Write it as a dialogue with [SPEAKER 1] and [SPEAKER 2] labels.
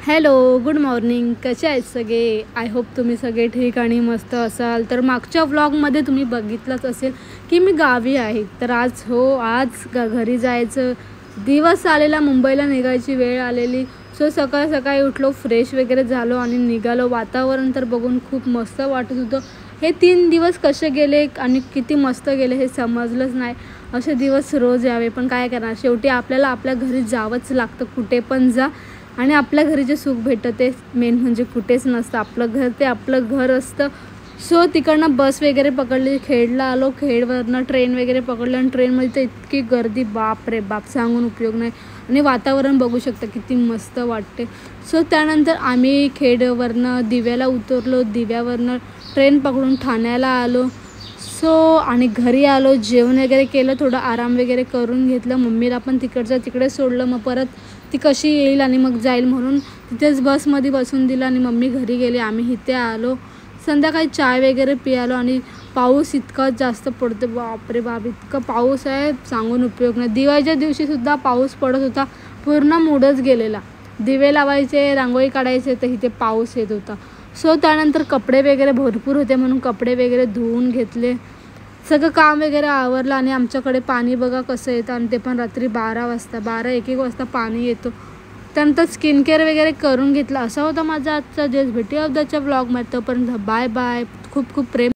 [SPEAKER 1] Hello, good morning. कसे आहेत सगळे? आय होप तुम्ही सगळे ठीक आणि मस्त असाल. तर मागच्या व्लॉगमध्ये तुम्ही बघितलंच असेल की मी गावी आहे. तर आज घरी जायचं दिवस आलेला, मुंबईला निघायची वेळ आलेली. सो सकाळी सकाळी उठलो, फ्रेश वगैरे झालो आणि निघालो. वातावरण तर बघून खूप मस्त वाटत होतं. हे 3 दिवस कसे गेले आणि किती मस्त गेले हे समजलंच नाही. असे दिवस रोज यावे, पण काय करणार, शेवटी आपल्याला आपल्या घरी जावंच लागतं. कुठे पण जा आणि आपल्या घरी जे सुख भेटतं ते मेन म्हणजे कुठेच नसतं. आपलं घर ते आपलं घर असतं. सो तिकडनं बस वगैरे पकडली, खेडला आलो. खेडवरनं ट्रेन वगैरे पकडलं आणि ट्रेनमध्ये तर इतकी गर्दी, बाप रे बाप, सांगून उपयोग नाही. आणि वातावरण बघू शकता किती मस्त वाटते. सो त्यानंतर आम्ही खेडवरनं दिव्याला उतरलो. दिव्यावरनं ट्रेन पकडून ठाण्याला आलो. सो आणि घरी आलो, जेवण वगैरे केलं, थोडं आराम वगैरे करून घेतलं. मम्मीला पण तिकडे सोडलं. मग परत ती कशी येईल आणि मग जाईल म्हणून तिथेच बसमध्ये बसून दिलं आणि मम्मी घरी गेली. आम्ही इथे आलो. संध्याकाळी चाय वगैरे पियालो आणि पाऊस इतका जास्त पडतो, बापरे बाप, इतका पाऊस आहे सांगून उपयोग नाही. दिवाळीच्या दिवशीसुद्धा पाऊस पडत होता, पूर्ण मूडच गेलेला. दिवे लावायचे, रांगोळी काढायचे, तर इथे पाऊस येत होता. सो त्यानंतर कपडे वगैरे भरपूर होते म्हणून कपडे वगैरे धुवून घेतले. सगळं काम वगैरे आवरलं आणि आमच्याकडे पाणी बघा कसं येतं, आणि ते पण रात्री 12-1 वाजता पाणी येतो. त्यानंतर स्किन केअर वगैरे करून घेतलं. असा होता माझा आजचा दिवस. भेटूया उद्याच्या ब्लॉगमध्ये. तोपर्यंत बाय बाय. खूप खूप प्रेम.